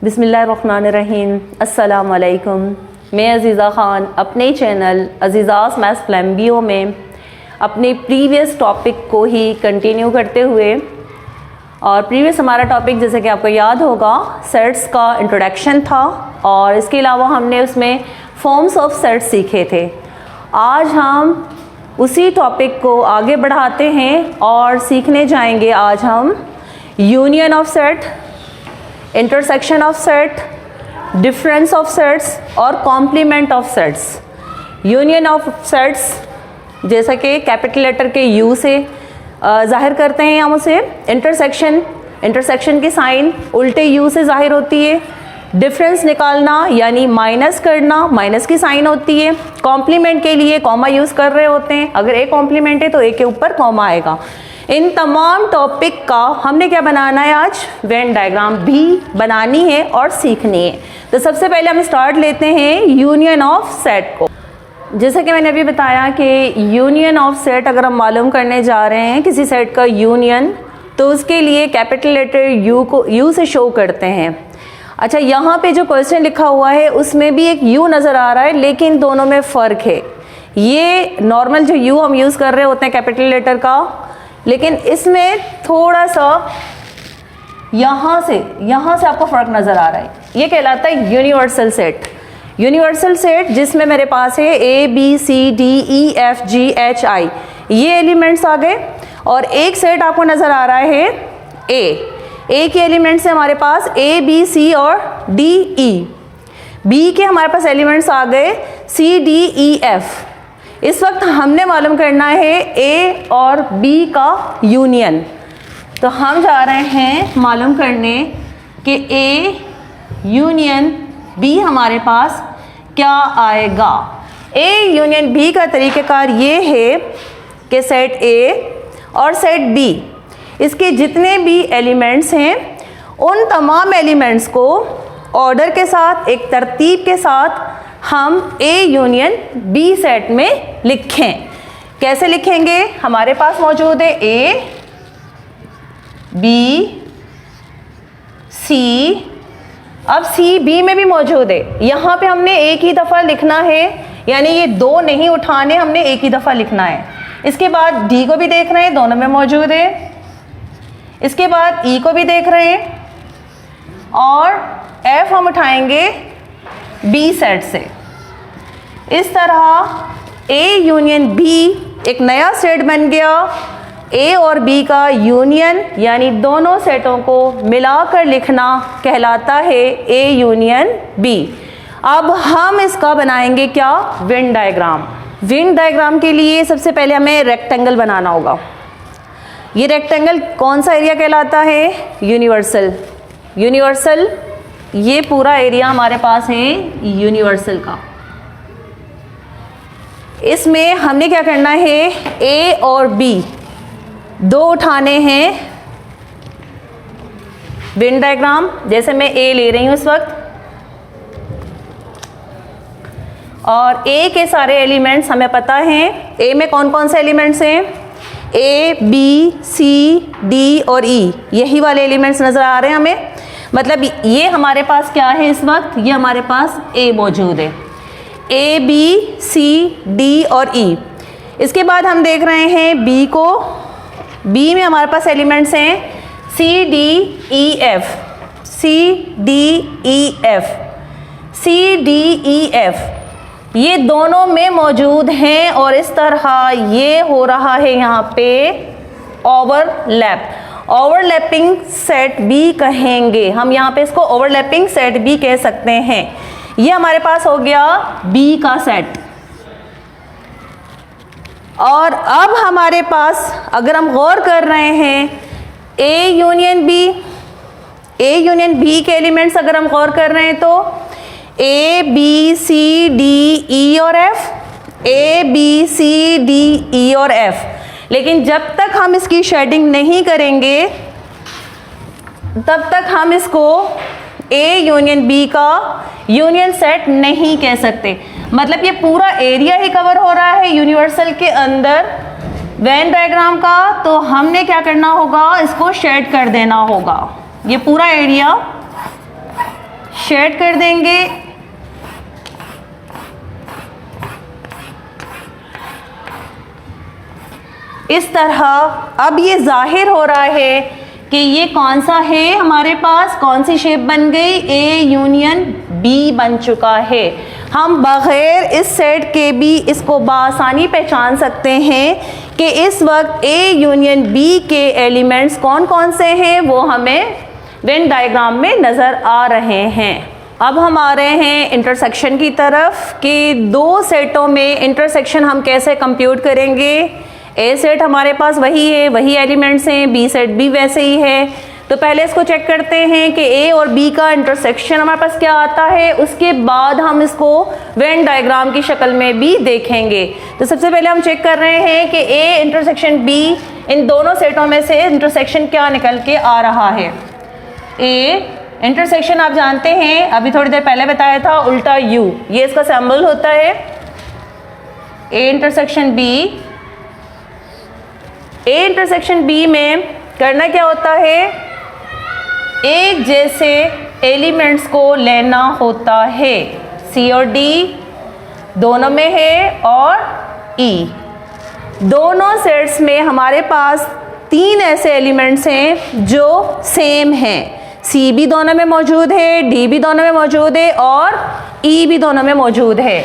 बिस्मिल्लाहिर्रहमानिर्रहीम। अस्सलाम वालेकुम। मैं अज़ीज़ा ख़ान अपने चैनल अज़ीज़ास मैथ्स फ्लैम्बियो में अपने प्रीवियस टॉपिक को ही कंटिन्यू करते हुए, और प्रीवियस हमारा टॉपिक जैसे कि आपको याद होगा सेट्स का इंट्रोडक्शन था, और इसके अलावा हमने उसमें फॉर्म्स ऑफ सेट्स सीखे थे। आज हम उसी टॉपिक को आगे बढ़ाते हैं और सीखने जाएंगे आज हम union of set, intersection of set, difference of sets और complement of sets. Union of sets जैसा कि कैपिटल लेटर के यू से जाहिर करते हैं हम उसे। इंटरसेक्शन की साइन उल्टे यू से जाहिर होती है। डिफरेंस निकालना यानी माइनस करना, माइनस की साइन होती है। कॉम्प्लीमेंट के लिए कॉमा यूज़ कर रहे होते हैं, अगर ए कॉम्प्लीमेंट है तो ए के ऊपर कॉमा आएगा। इन तमाम टॉपिक का हमने क्या बनाना है आज, वेन डायग्राम भी बनानी है और सीखनी है। तो सबसे पहले हम स्टार्ट लेते हैं यूनियन ऑफ सेट को। जैसे कि मैंने अभी बताया कि यूनियन ऑफ सेट अगर हम मालूम करने जा रहे हैं किसी सेट का यूनियन, तो उसके लिए कैपिटल लेटर यू को यू से शो करते हैं। अच्छा, यहाँ पे जो क्वेश्चन लिखा हुआ है उसमें भी एक यू नज़र आ रहा है, लेकिन दोनों में फ़र्क है। ये नॉर्मल जो यू हम यूज़ कर रहे होते हैं कैपिटल लेटर का, लेकिन इसमें थोड़ा सा यहाँ से आपको फ़र्क नज़र आ रहा है। ये कहलाता है यूनिवर्सल सेट। यूनिवर्सल सेट जिसमें मेरे पास है A B C D E F G H I, ये एलिमेंट्स आ गए। और एक सेट आपको नज़र आ रहा है ए के एलिमेंट्स है हमारे पास ए बी सी और डी ई। बी के हमारे पास एलिमेंट्स आ गए सी डी ई एफ। इस वक्त हमने मालूम करना है ए और बी का यूनियन। तो हम जा रहे हैं मालूम करने कि ए यूनियन बी हमारे पास क्या आएगा। ए यूनियन बी का तरीक़ेकार ये है कि सेट ए और सेट बी, इसके जितने भी एलिमेंट्स हैं उन तमाम एलिमेंट्स को ऑर्डर के साथ, एक तरतीब के साथ हम ए यूनियन बी सेट में लिखें। कैसे लिखेंगे, हमारे पास मौजूद है ए बी सी, अब सी बी में भी मौजूद है। यहाँ पे हमने एक ही दफ़ा लिखना है, यानी ये दो नहीं उठाने, हमने एक ही दफ़ा लिखना है। इसके बाद डी को भी देख रहे हैं, दोनों में मौजूद है। इसके बाद ई को भी देख रहे हैं, और एफ हम उठाएंगे बी सेट से। इस तरह ए यूनियन बी एक नया सेट बन गया। ए और बी का यूनियन यानी दोनों सेटों को मिलाकर लिखना कहलाता है ए यूनियन बी। अब हम इसका बनाएंगे क्या, वेन डायग्राम। वेन डायग्राम के लिए सबसे पहले हमें रेक्टेंगल बनाना होगा। ये रेक्टेंगल कौन सा एरिया कहलाता है, यूनिवर्सल। यूनिवर्सल ये पूरा एरिया हमारे पास है यूनिवर्सल का। इसमें हमने क्या करना है, ए और बी दो उठाने हैं। वेन डायग्राम जैसे मैं ए ले रही हूँ इस वक्त, और ए के सारे एलिमेंट्स हमें पता हैं। ए में कौन कौन से एलिमेंट्स हैं, ए बी सी डी और ई, यही वाले एलिमेंट्स नज़र आ रहे हैं हमें। मतलब ये हमारे पास क्या है इस वक्त, ये हमारे पास ए मौजूद है, ए बी सी डी और ई। इसके बाद हम देख रहे हैं बी को। बी में हमारे पास एलिमेंट्स हैं C D E F, C D E F, C D E F, ये दोनों में मौजूद हैं। और इस तरह ये हो रहा है यहाँ पे ओवरलैप। ओवरलैपिंग सेट भी कहेंगे हम, यहाँ पे इसको ओवरलैपिंग सेट भी कह सकते हैं। ये हमारे पास हो गया बी का सेट। और अब हमारे पास अगर हम गौर कर रहे हैं ए यूनियन बी के एलिमेंट्स अगर हम गौर कर रहे हैं तो ए बी सी डी ई और F, A B C D E और एफ। लेकिन जब तक हम इसकी शेडिंग नहीं करेंगे तब तक हम इसको ए यूनियन बी का यूनियन सेट नहीं कह सकते। मतलब ये पूरा एरिया ही कवर हो रहा है यूनिवर्सल के अंदर वेन डायग्राम का, तो हमने क्या करना होगा, इसको शेड कर देना होगा। ये पूरा एरिया शेड कर देंगे। इस तरह अब ये जाहिर हो रहा है कि ये कौन सा है, हमारे पास कौन सी शेप बन गई, ए यूनियन बी बन चुका है। हम बग़ैर इस सेट के भी इसको बआसानी पहचान सकते हैं कि इस वक्त ए यूनियन बी के एलिमेंट्स कौन कौन से हैं, वो हमें वेन डायग्राम में नज़र आ रहे हैं। अब हम आ रहे हैं इंटरसेक्शन की तरफ कि दो सेटों में इंटरसेक्शन हम कैसे कंप्यूट करेंगे। ए सेट हमारे पास वही है, वही एलिमेंट्स हैं, बी सेट भी वैसे ही है। तो पहले इसको चेक करते हैं कि ए और बी का इंटरसेक्शन हमारे पास क्या आता है, उसके बाद हम इसको वेन डायग्राम की शक्ल में भी देखेंगे। तो सबसे पहले हम चेक कर रहे हैं कि ए इंटरसेक्शन बी, इन दोनों सेटों में से इंटरसेक्शन क्या निकल के आ रहा है। ए इंटरसेक्शन आप जानते हैं, अभी थोड़ी देर पहले बताया था, उल्टा यू, ये इसका सिंबल होता है। A intersection B, A intersection B में करना क्या होता है, एक जैसे एलिमेंट्स को लेना होता है। सी और डी दोनों में है और ई, दोनों सेट्स में हमारे पास तीन ऐसे एलिमेंट्स हैं जो सेम हैं। सी भी दोनों में मौजूद है, डी भी दोनों में मौजूद है और ई भी दोनों में मौजूद है।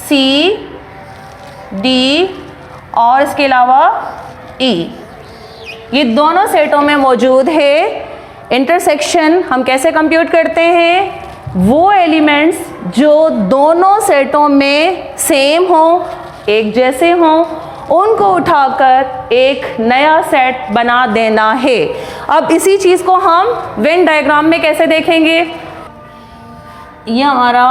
सी, डी और इसके अलावा ई, ये दोनों सेटों में मौजूद है। इंटरसेक्शन हम कैसे कंप्यूट करते हैं, वो एलिमेंट्स जो दोनों सेटों में सेम हों, एक जैसे हों, उनको उठाकर एक नया सेट बना देना है। अब इसी चीज़ को हम वेन डायग्राम में कैसे देखेंगे, ये हमारा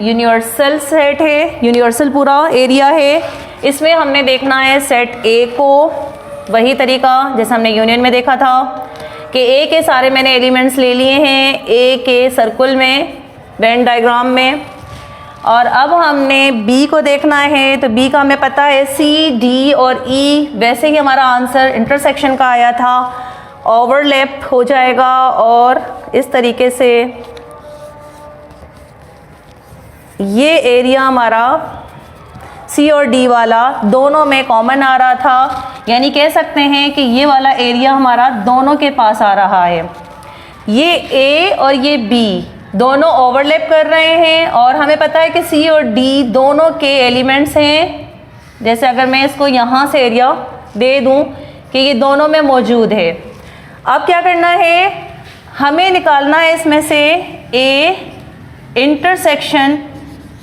यूनिवर्सल सेट है, यूनिवर्सल पूरा एरिया है। इसमें हमने देखना है सेट ए को, वही तरीका जैसे हमने यूनियन में देखा था कि ए के सारे मैंने एलिमेंट्स ले लिए हैं ए के सर्कुल में वेन डायग्राम में। और अब हमने बी को देखना है, तो बी का हमें पता है सी, डी और ई, वैसे ही हमारा आंसर इंटरसेक्शन का आया था, ओवरलैप हो जाएगा और इस तरीके से ये एरिया हमारा सी और डी वाला दोनों में कॉमन आ रहा था, यानी कह सकते हैं कि ये वाला एरिया हमारा दोनों के पास आ रहा है। ये ए और ये बी दोनों ओवरलैप कर रहे हैं और हमें पता है कि सी और डी दोनों के एलिमेंट्स हैं। जैसे अगर मैं इसको यहाँ से एरिया दे दूँ कि ये दोनों में मौजूद है। अब क्या करना है, हमें निकालना है इसमें से A intersection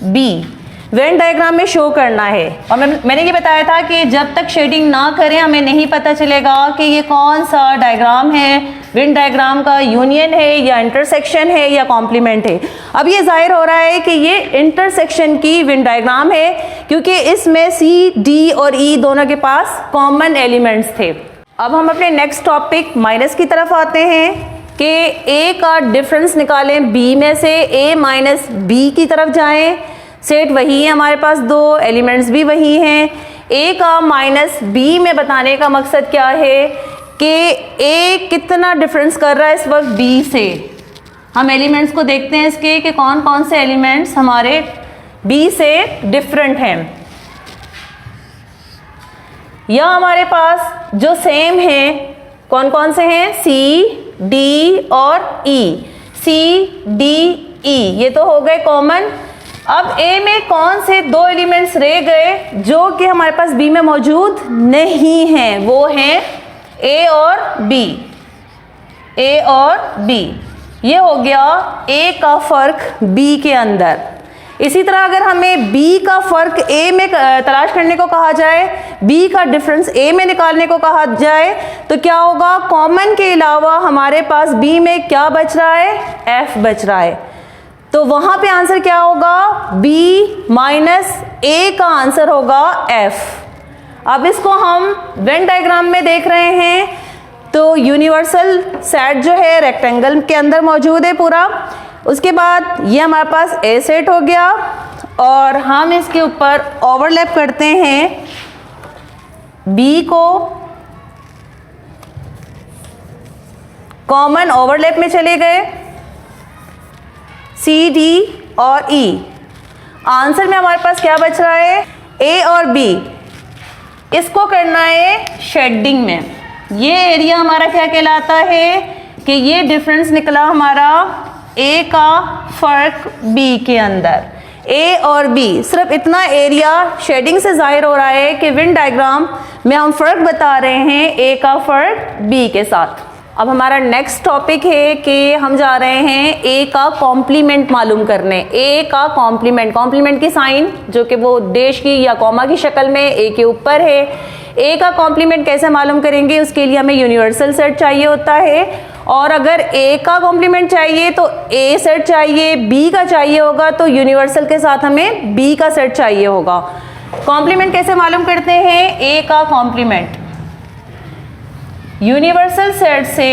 B, Venn diagram में शो करना है। और मैंने ये बताया था कि जब तक शेडिंग ना करें हमें नहीं पता चलेगा कि ये कौन सा डायग्राम है, वेन डायग्राम का यूनियन है या इंटरसेक्शन है या कॉम्प्लीमेंट है। अब ये जाहिर हो रहा है कि ये इंटरसेक्शन की वेन डायग्राम है क्योंकि इसमें सी, डी और ई दोनों के पास कॉमन एलिमेंट्स थे। अब हम अपने नेक्स्ट टॉपिक माइनस की तरफ आते हैं कि ए का डिफरेंस निकालें बी में से, ए माइनस बी की तरफ जाएं। सेट वही है हमारे पास, दो एलिमेंट्स भी वही हैं। ए का माइनस बी में बताने का मकसद क्या है कि ए कितना डिफरेंस कर रहा है इस वक्त बी से। हम एलिमेंट्स को देखते हैं इसके कि कौन कौन से एलिमेंट्स हमारे बी से डिफरेंट हैं। या हमारे पास जो सेम हैं कौन कौन से हैं, सी, डी और ई। सी, डी, ई ये तो हो गए कॉमन। अब ए में कौन से दो एलिमेंट्स रह गए जो कि हमारे पास बी में मौजूद नहीं हैं, वो हैं ए और बी। ए और बी, ये हो गया ए का फ़र्क बी के अंदर। इसी तरह अगर हमें बी का फ़र्क ए में तलाश करने को कहा जाए, बी का डिफरेंस ए में निकालने को कहा जाए, तो क्या होगा, कॉमन के अलावा हमारे पास बी में क्या बच रहा है, एफ बच रहा है। तो वहाँ पे आंसर क्या होगा, b माइनस ए का आंसर होगा f। अब इसको हम वेन डायग्राम में देख रहे हैं तो यूनिवर्सल सेट जो है रेक्टेंगल के अंदर मौजूद है पूरा। उसके बाद ये हमारे पास ए सेट हो गया और हम इसके ऊपर ओवरलैप करते हैं b को, कॉमन ओवरलैप में चले गए। सी, डी और ई। आंसर में हमारे पास क्या बच रहा है? ए और बी। इसको करना है शेडिंग में। ये एरिया हमारा क्या कहलाता है कि ये डिफरेंस निकला हमारा ए का फर्क बी के अंदर। ए और बी, सिर्फ इतना एरिया शेडिंग से जाहिर हो रहा है कि वेन डायग्राम में हम फर्क बता रहे हैं ए का फर्क बी के साथ। अब हमारा नेक्स्ट टॉपिक है कि हम जा रहे हैं ए का कॉम्प्लीमेंट मालूम करने। ए का कॉम्प्लीमेंट, कॉम्प्लीमेंट की साइन जो कि वो देश की या कॉमा की शक्ल में ए के ऊपर है। ए का कॉम्प्लीमेंट कैसे मालूम करेंगे? उसके लिए हमें यूनिवर्सल सेट चाहिए होता है, और अगर ए का कॉम्प्लीमेंट चाहिए तो ए सेट चाहिए, बी का चाहिए होगा तो यूनिवर्सल के साथ हमें बी का सेट चाहिए होगा। कॉम्प्लीमेंट कैसे मालूम करते हैं? ए का कॉम्प्लीमेंट यूनिवर्सल सेट से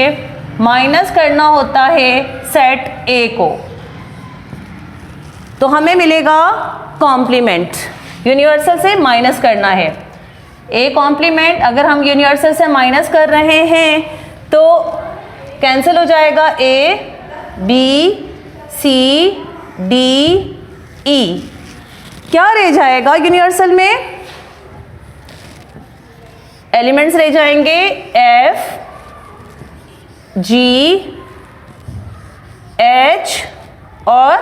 माइनस करना होता है सेट ए को, तो हमें मिलेगा कॉम्प्लीमेंट। यूनिवर्सल से माइनस करना है ए कॉम्प्लीमेंट। अगर हम यूनिवर्सल से माइनस कर रहे हैं तो कैंसिल हो जाएगा ए, बी, सी, डी, ई। क्या रह जाएगा यूनिवर्सल में? एलिमेंट्स रह जाएंगे एफ, जी, एच और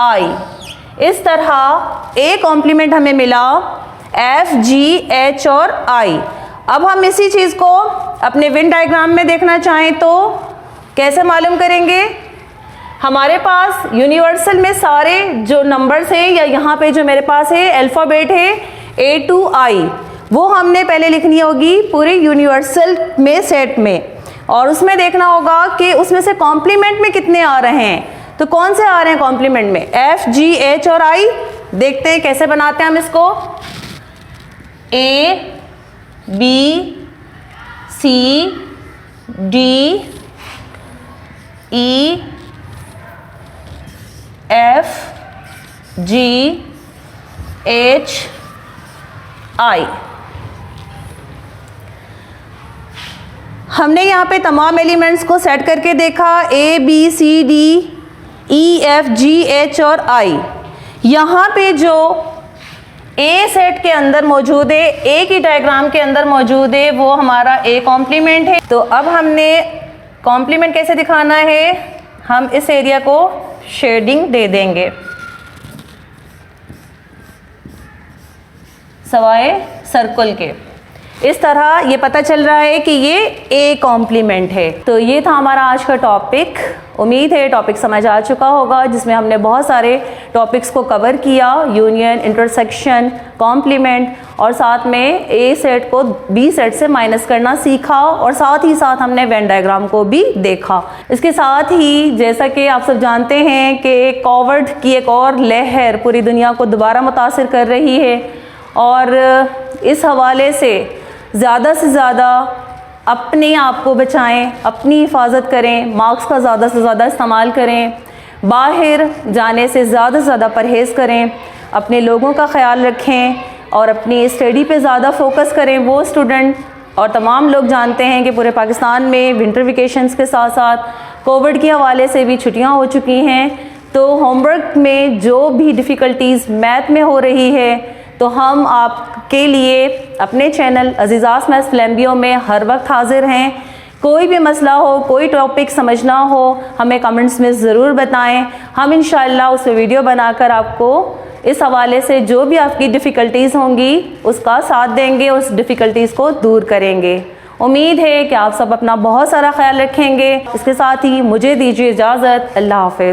आई। इस तरह ए कॉम्प्लीमेंट हमें मिला एफ, जी, एच और आई। अब हम इसी चीज़ को अपने वेन डायग्राम में देखना चाहें तो कैसे मालूम करेंगे? हमारे पास यूनिवर्सल में सारे जो नंबर्स हैं, या यहाँ पे जो मेरे पास है अल्फ़ाबेट है ए टू आई, वो हमने पहले लिखनी होगी पूरे यूनिवर्सल में सेट में, और उसमें देखना होगा कि उसमें से कॉम्प्लीमेंट में कितने आ रहे हैं। तो कौन से आ रहे हैं कॉम्प्लीमेंट में? एफ, जी, एच और आई। देखते हैं कैसे बनाते हैं हम इसको। ए, B, C, D, E, F, G, H, आई। हमने यहाँ पे तमाम एलिमेंट्स को सेट करके देखा, ए, B, C, D, E, F, G, H और आई। यहाँ पे जो ए सेट के अंदर मौजूद है, ए की डायग्राम के अंदर मौजूद है, वो हमारा ए कॉम्प्लीमेंट है। तो अब हमने कॉम्प्लीमेंट कैसे दिखाना है? हम इस एरिया को शेडिंग दे देंगे सवाए सर्कल के। इस तरह ये पता चल रहा है कि ये ए कॉम्प्लीमेंट है। तो ये था हमारा आज का टॉपिक। उम्मीद है टॉपिक समझ आ चुका होगा, जिसमें हमने बहुत सारे टॉपिक्स को कवर किया, यूनियन, इंटरसेक्शन, कॉम्प्लीमेंट, और साथ में ए सेट को बी सेट से माइनस करना सीखा, और साथ ही साथ हमने वेन डायग्राम को भी देखा। इसके साथ ही जैसा कि आप सब जानते हैं कि कोविड की एक और लहर पूरी दुनिया को दोबारा मुतासिर कर रही है, और इस हवाले से ज़्यादा से ज़्यादा अपने आप को बचाएं, अपनी हिफाजत करें, मास्क का ज़्यादा से ज़्यादा इस्तेमाल करें, बाहर जाने से ज़्यादा परहेज़ करें, अपने लोगों का ख्याल रखें और अपनी स्टडी पे ज़्यादा फोकस करें। वो स्टूडेंट और तमाम लोग जानते हैं कि पूरे पाकिस्तान में विंटर वेकेशंस के साथ साथ कोविड के हवाले से भी छुट्टियां हो चुकी हैं, तो होमवर्क में जो भी डिफ़िकल्टीज़ मैथ में हो रही है, तो हम आपके लिए अपने चैनल अज़ीज़ास मैथ्स फ्लैम्बियो में हर वक्त हाजिर हैं। कोई भी मसला हो, कोई टॉपिक समझना हो, हमें कमेंट्स में ज़रूर बताएं। हम इंशाअल्लाह उस पर वीडियो बनाकर आपको इस हवाले से जो भी आपकी डिफ़िकल्टीज़ होंगी उसका साथ देंगे, उस डिफ़िकल्टीज़ को दूर करेंगे। उम्मीद है कि आप सब अपना बहुत सारा ख्याल रखेंगे। इसके साथ ही मुझे दीजिए इजाज़त। अल्लाह हाफ़िज़।